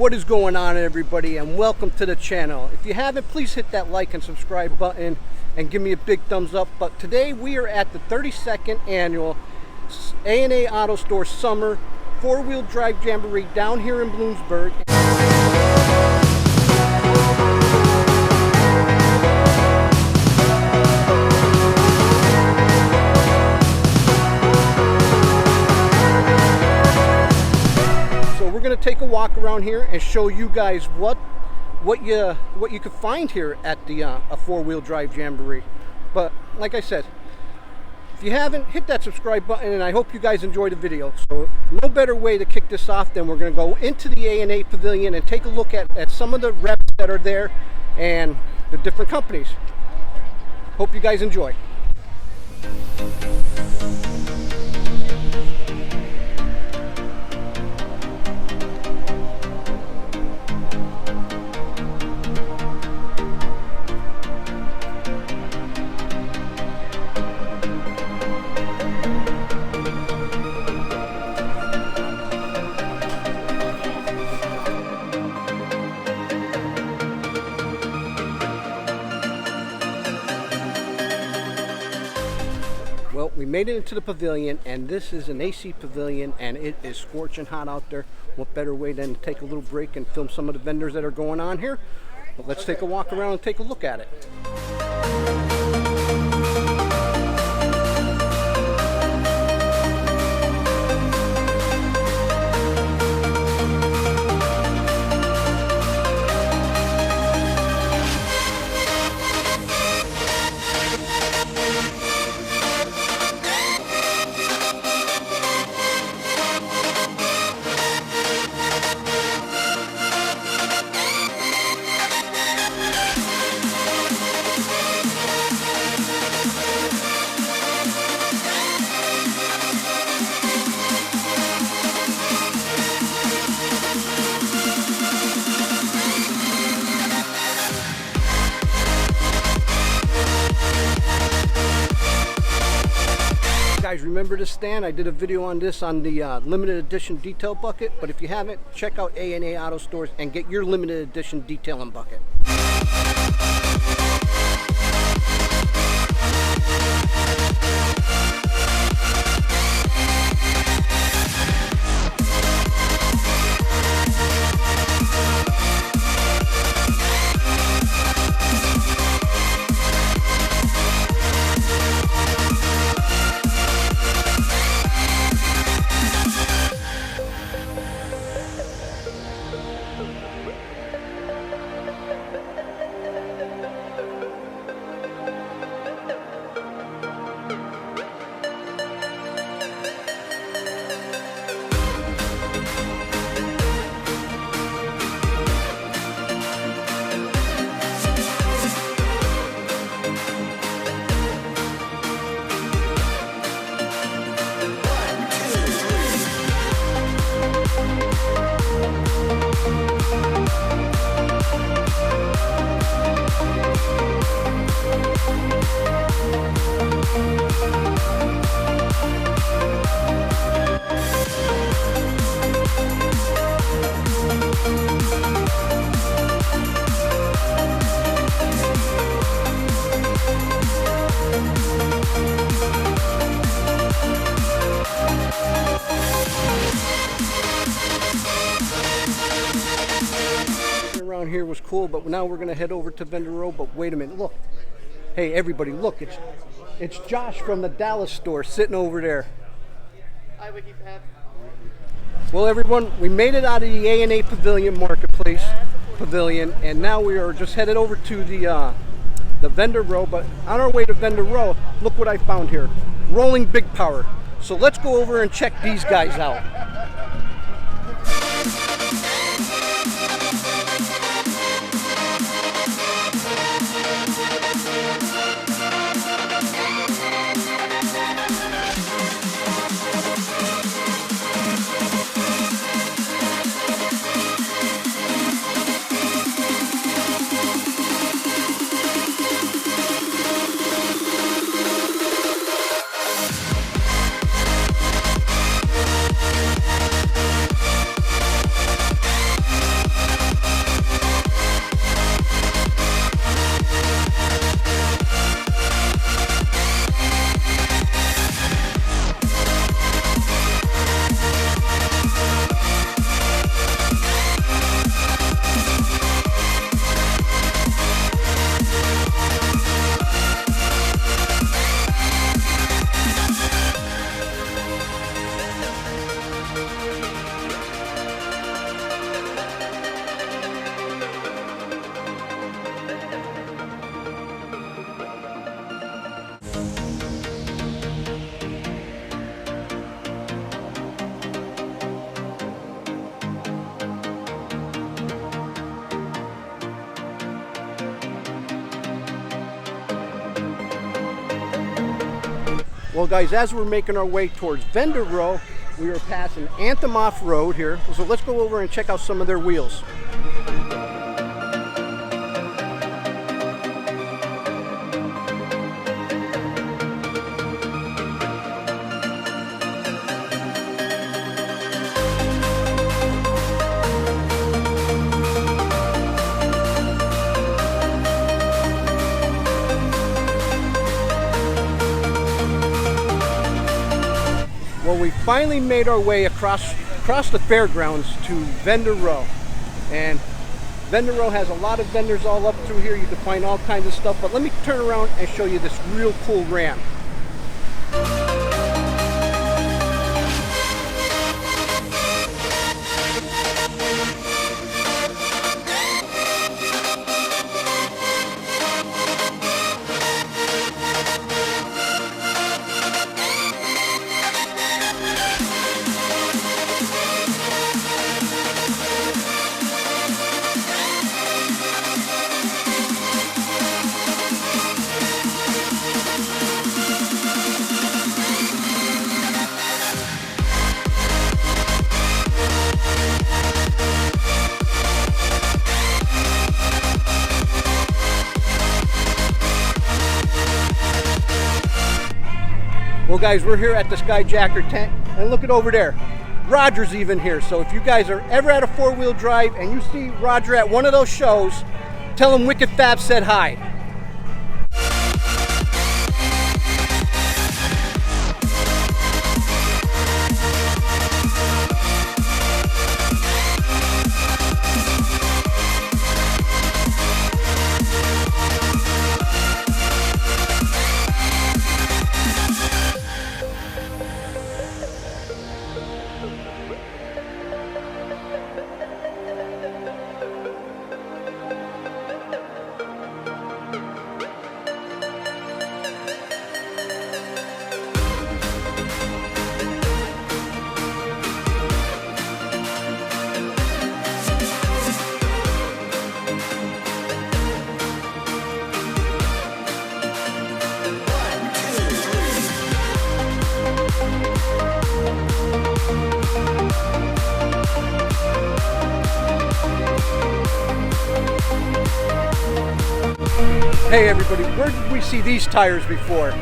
What is going on, everybody, and welcome to the channel. If you haven't, please hit that like and subscribe button and give me a big thumbs up. But today we are at the 32nd annual A&A Auto Store Summer 4-Wheel Drive Jamboree down here in Bloomsburg. We're going to take a walk around here and show you guys what you could find here at the a 4-Wheel Drive Jamboree. But like I said, if you haven't, hit that subscribe button, and I hope you guys enjoy the video. So no better way to kick this off than we're going to go into the A&A Pavilion and take a look at some of the reps that are there and the different companies. Hope you guys enjoy. Well, we made it into the pavilion, and this is an AC pavilion, and it is scorching hot out there. What better way than to take a little break and film some of the vendors that are going on here? But let's take a walk around and take a look at it. Guys, remember this stand? I did a video on this on the limited edition detail bucket, but if you haven't, check out A&A Auto Stores and get your limited edition detailing bucket. Around here was cool, but now we're gonna head over to vendor row. But wait a minute, look, hey everybody, look, it's Josh from the Dallas store sitting over there. Hi, WikiFab. Well, everyone, we made it out of the A&A Pavilion Marketplace Pavilion, and now we are just headed over to the vendor row. But on our way to vendor row, look what I found here, rolling big power. So let's go over and check these guys out. Well guys, as we're making our way towards Vendor Row, we are passing Anthem Off-Road here. So let's go over and check out some of their wheels. Well, we finally made our way across the fairgrounds to Vendor Row. And Vendor Row has a lot of vendors all up through here. You can find all kinds of stuff. But let me turn around and show you this real cool ramp. Well guys, we're here at the Skyjacker tent, and look at over there. Roger's even here. So if you guys are ever at a 4-wheel drive and you see Roger at one of those shows, tell him Wicked Fab said hi. Hey everybody, where did we see these tires before?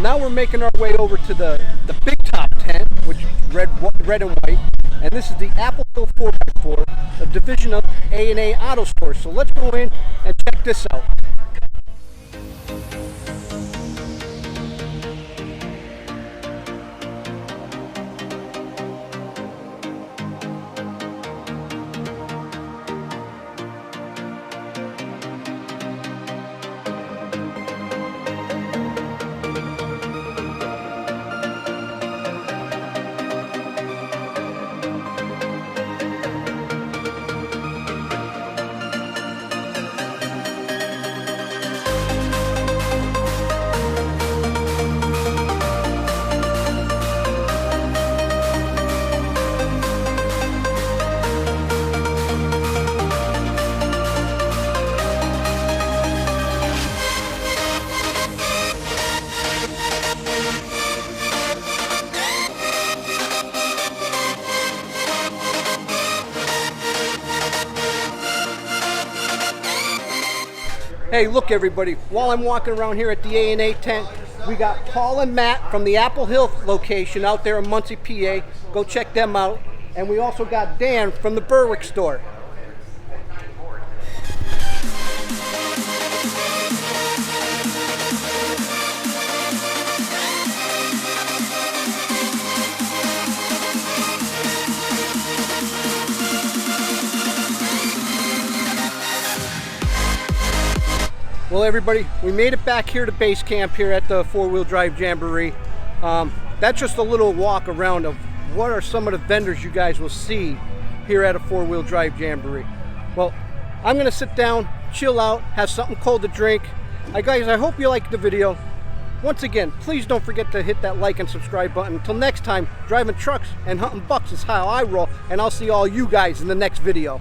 Now we're making our way over to the big top tent, which is red and white. And this is the Apple Hill 4x4, a division of A&A Auto Store. So let's go in and check this out. Hey, look everybody, while I'm walking around here at the A&A tent, we got Paul and Matt from the Apple Hill location out there in Muncie, PA. Go check them out. And we also got Dan from the Berwick store. Well everybody, we made it back here to base camp here at the 4-Wheel Drive Jamboree. That's just a little walk around of what are some of the vendors you guys will see here at a 4-Wheel Drive Jamboree. Well, I'm gonna sit down, chill out, have something cold to drink. Guys, I hope you liked the video. Once again, please don't forget to hit that like and subscribe button. Until next time, driving trucks and hunting bucks is how I roll, and I'll see all you guys in the next video.